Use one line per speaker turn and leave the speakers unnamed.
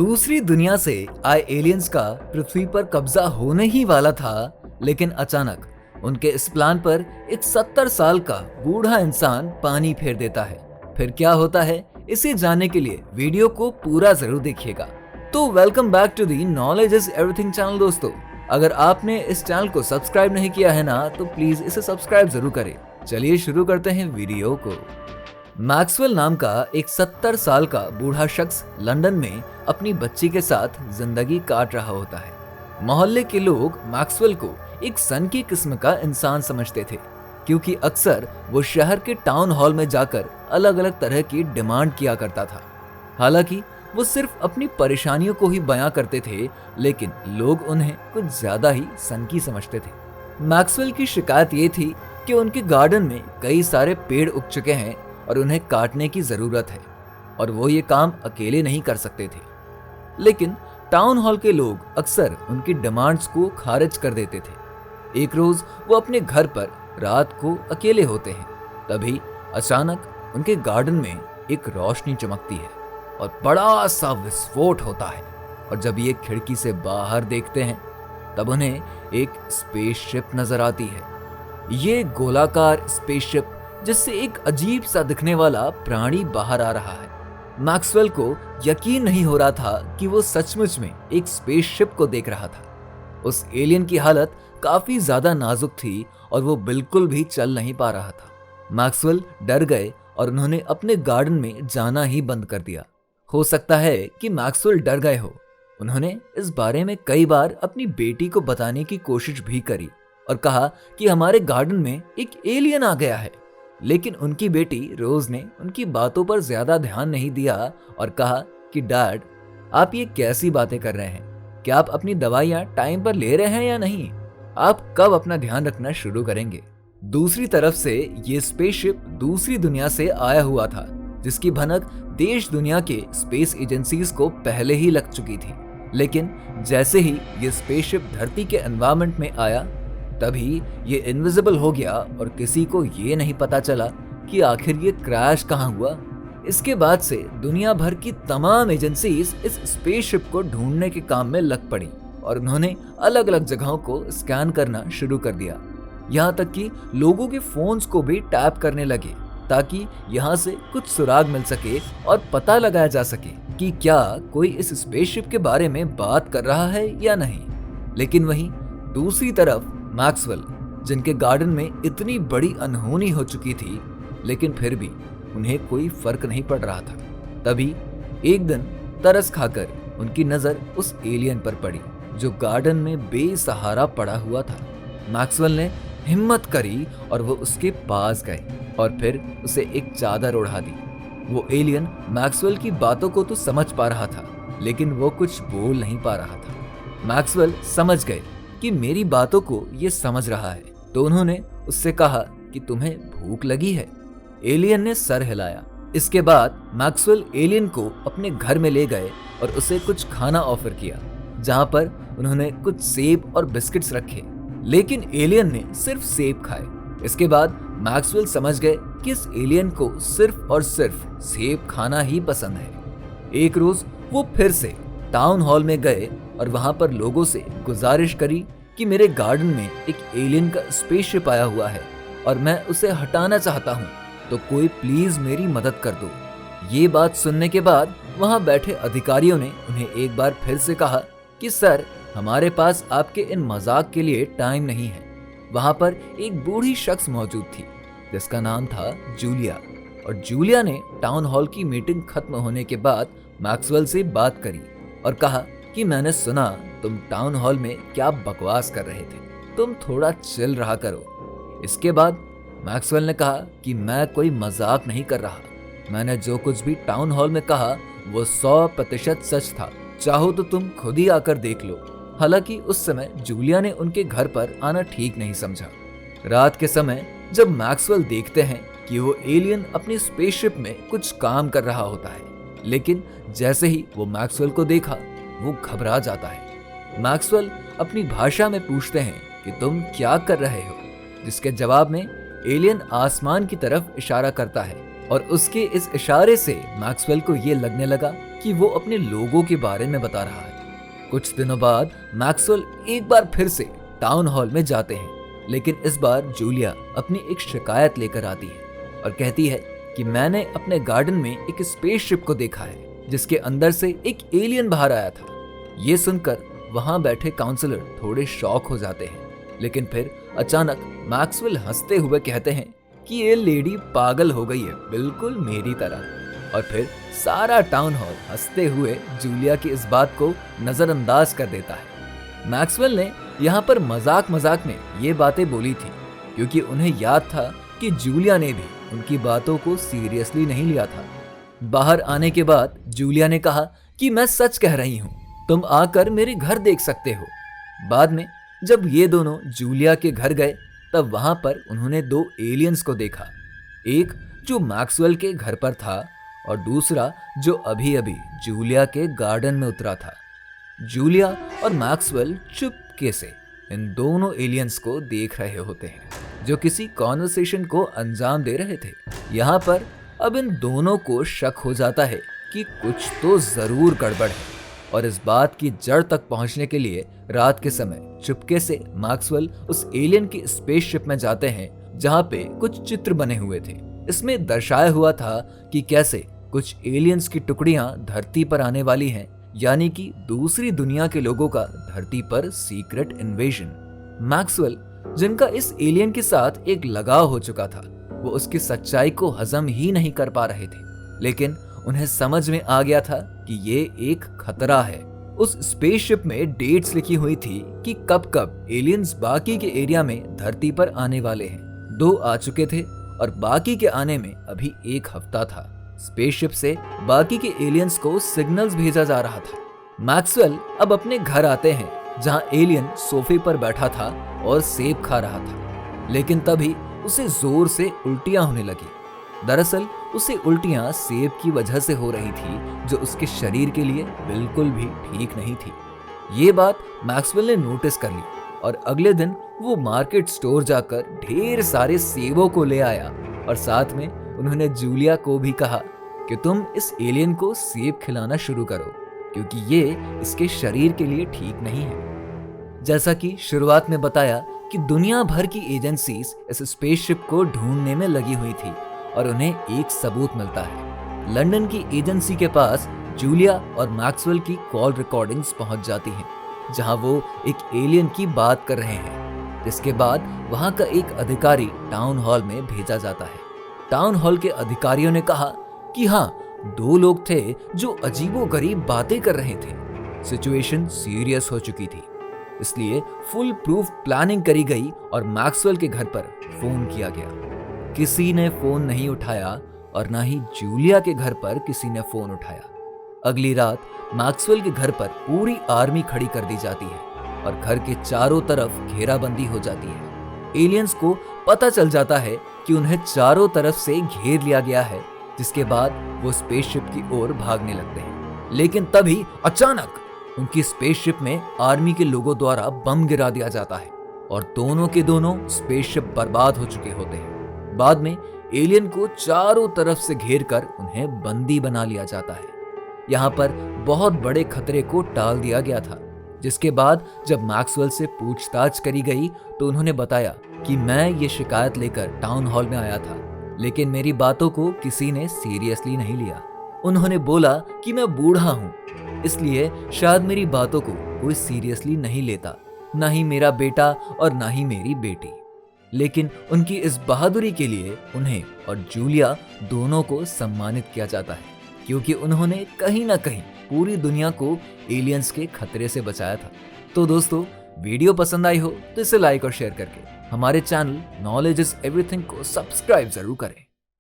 दूसरी दुनिया से आए एलियंस का पृथ्वी पर कब्जा होने ही वाला था, लेकिन अचानक उनके इस प्लान पर एक 70 साल का बूढ़ा इंसान पानी फेर देता है। फिर क्या होता है, इसे जानने के लिए वीडियो को पूरा जरूर देखिएगा। तो welcome back to the knowledge is everything channel दोस्तों। अगर आपने इस चैनल को सब्सक्राइब नहीं किया है ना, तो प्लीज इसे सब्सक्राइब जरूर करें। चलिए शुरू करते हैं वीडियो को। मैक्सवेल नाम का एक 70 साल का बूढ़ा शख्स लंदन में अपनी बच्ची के साथ जिंदगी काट रहा होता है। मोहल्ले के लोग मैक्सवेल को एक सन की किस्म का इंसान समझते थे, क्योंकि अक्सर वो शहर के टाउन हॉल में जाकर अलग अलग तरह की डिमांड किया करता था। हालांकि वो सिर्फ अपनी परेशानियों को ही बयां करते थे, लेकिन लोग उन्हें कुछ ज्यादा ही सनकी समझते थे। मैक्सवेल की शिकायत ये थी कि उनके गार्डन में कई सारे पेड़ उग चुके हैं और उन्हें काटने की जरूरत है, और वो ये काम अकेले नहीं कर सकते थे। लेकिन टाउन हॉल के लोग अक्सर उनकी डिमांड्स को खारिज कर देते थे। एक रोज वो अपने घर पर रात को अकेले होते हैं, तभी अचानक उनके गार्डन में एक रोशनी चमकती है और बड़ा सा विस्फोट होता है। और जब ये खिड़की से बाहर देखते हैं, तब उन्हें एक स्पेसशिप नजर आती है। ये गोलाकार स्पेसशिप जिससे एक अजीब सा दिखने वाला प्राणी बाहर आ रहा है। मैक्सवेल को यकीन नहीं हो रहा था कि वो सचमुच में एक स्पेसशिप को देख रहा था। उस एलियन की हालत काफी ज्यादा नाजुक थी और वो बिल्कुल भी चल नहीं पा रहा था। मैक्सवेल डर गए और उन्होंने अपने गार्डन में जाना ही बंद कर दिया। हो सकता है कि मैक्सवेल डर गए हो। उन्होंने इस बारे में कई बार अपनी बेटी को बताने की कोशिश भी करी और कहा कि हमारे गार्डन में एक एलियन आ गया है, लेकिन उनकी बेटी रोज ने उनकी बातों पर ज्यादा ध्यान नहीं दिया और कहा कि डैड, आप ये कैसी बातें कर रहे हैं? क्या आप अपनी दवाइयां टाइम पर ले रहे हैं या नहीं? आप कब अपना ध्यान रखना शुरू करेंगे? दूसरी तरफ से ये स्पेसशिप दूसरी दुनिया से आया हुआ था, जिसकी भनक देश दुनिया के स्पेस एजेंसीज को पहले ही लग चुकी थी। लेकिन जैसे ही ये स्पेसशिप धरती के एनवायरनमेंट में आया, तभी ये इनविजिबल हो गया और किसी को ये नहीं पता चला कि आखिर ये क्रैश कहाँ हुआ। इसके बाद से दुनिया भर की तमाम एजेंसीज इस स्पेसशिप को ढूंढने के काम में लग पड़ी और उन्होंने अलग अलग जगहों को स्कैन करना शुरू कर दिया। यहाँ तक कि लोगों के फोन्स को भी टैप करने लगे, ताकि यहाँ से कुछ सुराग मिल सके और पता लगाया जा सके कि क्या कोई इस स्पेसशिप के बारे में बात कर रहा है या नहीं। लेकिन वहीं दूसरी तरफ मैक्सवेल, जिनके गार्डन में इतनी बड़ी अनहोनी हो चुकी थी, लेकिन फिर भी उन्हें कोई फर्क नहीं पड़ रहा था। तभी एक दिन तरस खाकर उनकी नजर उस एलियन पर पड़ी जो गार्डन में बेसहारा पड़ा हुआ था। मैक्सवेल ने हिम्मत करी और वो उसके पास गए और फिर उसे एक चादर ओढ़ा दी। वो एलियन मैक्सवेल की बातों को तो समझ पा रहा था, लेकिन वो कुछ बोल नहीं पा रहा था। मैक्सवेल समझ गए कि मेरी बातों को ये समझ रहा है, तो उन्होंने उससे कहा कि तुम्हें भूख लगी है? एलियन ने सर हिलाया। इसके बाद मैक्सवेल एलियन को अपने घर में ले गए और उसे कुछ खाना ऑफर किया, जहां पर उन्होंने कुछ सेब और बिस्किट्स रखे, लेकिन एलियन ने सिर्फ सेब खाए। इसके बाद मैक्सवेल समझ गए कि इस एलियन को सिर्फ और सिर्फ सेब खाना ही पसंद है। एक रोज वो फिर से टाउन हॉल में गए और वहां पर लोगों से गुजारिश करी कि मेरे गार्डन में एक एलियन का स्पेसशिप आया हुआ है और मैं उसे हटाना चाहता हूं, तो कोई प्लीज मेरी मदद कर दो। ये बात सुनने के बाद वहां बैठे अधिकारियों ने उन्हें एक बार फिर से कहा कि सर, हमारे पास आपके इन मजाक के लिए टाइम नहीं है। वहां पर एक बूढ़ी शख्स मौजूद थी जिसका नाम था जूलिया, और जूलिया ने टाउन हॉल की मीटिंग खत्म होने के बाद मैक्सवेल से बात करी और कहा कि मैंने सुना तुम टाउन हॉल में क्या बकवास कर रहे थे, तुम थोड़ा चिल रहा करो। इसके बाद मैक्सवेल ने कहा कि मैं कोई मजाक नहीं कर रहा, मैंने जो कुछ भी टाउन हॉल में कहा वो 100% सच था, चाहो तो तुम खुद ही आकर देख लो। हालांकि उस समय जूलिया ने उनके घर पर आना ठीक नहीं समझा। रात के समय जब मैक्सवेल देखते हैं कि वो एलियन अपनी स्पेसशिप में कुछ काम कर रहा होता है, लेकिन जैसे ही वो मैक्सवेल को देखा, वो घबरा जाता है। मैक्सवेल अपनी भाषा में पूछते हैं कि तुम क्या कर रहे हो, जिसके जवाब में एलियन आसमान की तरफ इशारा करता है और उसके इस इशारे से मैक्सवेल को ये लगने लगा कि वो अपने लोगों के बारे में बता रहा है। कुछ दिनों बाद मैक्सवेल एक बार फिर से टाउन हॉल में जाते हैं, लेकिन इस बार जूलिया अपनी एक शिकायत लेकर आती है और कहती है कि मैंने अपने गार्डन में एक स्पेसशिप को देखा है जिसके अंदर से एक एलियन बाहर आया था। ये सुनकर वहां बैठे काउंसलर थोड़े शॉक हो जाते हैं, लेकिन फिर अचानक मैक्सवेल हंसते हुए कहते हैं कि ये लेडी पागल हो गई है, बिल्कुल मेरी तरह। और फिर सारा टाउन हॉल हंसते हुए जूलिया की इस बात को नजरअंदाज कर देता है। मैक्सवेल ने यहाँ पर मजाक मजाक में ये बातें बोली थी क्योंकि उन्हें याद था कि जूलिया ने भी उनकी बातों को सीरियसली नहीं लिया था। बाहर आने के बाद जूलिया ने कहा कि मैं सच कह रही हूँ, तुम आकर मेरे घर देख सकते हो। बाद में जब ये दोनों जूलिया के घर गए तब वहां पर उन्होंने 2 एलियंस को देखा, एक जो मैक्सवेल के घर पर था और दूसरा जो अभी अभी जूलिया के गार्डन में उतरा था। जूलिया और मैक्सवेल चुपके से इन दोनों एलियंस को देख रहे होते हैं जो किसी कॉन्वर्सेशन को अंजाम दे रहे थे। यहाँ पर अब इन दोनों को शक हो जाता है कि कुछ तो जरूर गड़बड़ है और इस बात की जड़ तक पहुंचने के लिए रात के समय चुपके से मैक्सवेल उस एलियन की स्पेसशिप में जाते हैं जहां पे कुछ चित्र बने हुए थे। इसमें दर्शाया हुआ था कि कैसे कुछ एलियंस की टुकड़ियां धरती पर आने वाली हैं, यानी कि दूसरी दुनिया के लोगों का धरती पर सीक्रेट इन्वेजन। मैक्सवेल जिनका इस एलियन के साथ एक लगाव हो चुका था, वो उसकी सच्चाई को हजम ही नहीं कर पा रहे थे, लेकिन उन्हें समझ में आ गया था कि ये एक खतरा है। उस स्पेसशिप में डेट्स लिखी हुई थी कि कब कब एलियंस बाकी के एरिया में धरती पर आने वाले हैं। 2 आ चुके थे और बाकी के आने में अभी 1 हफ्ता था। स्पेसशिप से बाकी के एलियंस को सिग्नल्स भेजा जा रहा था। मैक्सवेल अब अपने घर आते हैं जहां एलियन सोफे पर बैठा था और सेब खा रहा था, लेकिन तभी उसे जोर से उल्टियां होने लगी। दरअसल उसे उल्टियां सेब की वजह से हो रही थी जो उसके शरीर के लिए बिल्कुल भी ठीक नहीं थी। ये बात मैक्सवेल ने नोटिस कर ली और अगले दिन वो मार्केट स्टोर जाकर ढेर सारे सेबों को ले आया और साथ में उन्होंने जूलिया को भी कहा कि तुम इस एलियन को सेब खिलाना शुरू करो क्योंकि ये इसके शरीर के लिए ठीक नहीं है। जैसा कि शुरुआत में बताया कि दुनिया भर की एजेंसीज इस स्पेसशिप को ढूंढने में लगी हुई थी और उन्हें एक सबूत मिलता है। लंदन की एजेंसी के पास जूलिया और मैक्सवेल की कॉल रिकॉर्डिंग्स पहुंच जाती हैं जहां वो एक एलियन की बात कर रहे हैं, जिसके बाद वहां का एक अधिकारी टाउन हॉल में भेजा जाता है। टाउन हॉल के अधिकारियों ने कहा कि हाँ 2 लोग थे जो अजीबोगरीब बातें कर रहे थे। सिचुएशन सीरियस हो चुकी थी, इसलिए फुल प्रूफ प्लानिंग करी गई और मैक्सवेल के घर पर फोन किया गया। किसी ने फोन नहीं उठाया और ना ही जूलिया के घर पर किसी ने फोन उठाया। अगली रात मैक्सवेल के घर पर पूरी आर्मी खड़ी कर दी जाती है और घर के चारों तरफ घेराबंदी हो जाती है। एलियंस को पता चल जाता है कि उन्हें चारों तरफ से घेर लिया गया है, जिसके बाद वो स्पेसशिप की ओर भागने लगते हैं। लेकिन तभी अचानक उनकी स्पेसशिप में आर्मी के लोगों द्वारा बम गिरा दिया जाता है और दोनों के दोनों स्पेसशिप बर्बाद हो चुके होते हैं। बाद में एलियन को चारों तरफ से घेरकर उन्हें बंदी बना लिया जाता है। यहाँ पर बहुत बड़े खतरे को टाल दिया गया था, जिसके बाद जब मैक्सवेल से पूछताछ करी गई तो उन्होंने बताया कि मैं ये शिकायत लेकर टाउन हॉल में आया था, लेकिन मेरी बातों को किसी ने सीरियसली नहीं लिया। उन्होंने बोला कि मैं बूढ़ा हूँ, इसलिए शायद मेरी बातों को कोई सीरियसली नहीं लेता, ना ही मेरा बेटा और ना ही मेरी बेटी। लेकिन उनकी इस बहादुरी के लिए उन्हें और जूलिया दोनों को सम्मानित किया जाता है, क्योंकि उन्होंने कहीं ना कहीं पूरी दुनिया को एलियंस के खतरे से बचाया था। तो दोस्तों, वीडियो पसंद आई हो तो इसे लाइक और शेयर करके हमारे चैनल नॉलेज इज एवरीथिंग को सब्सक्राइब जरूर करें।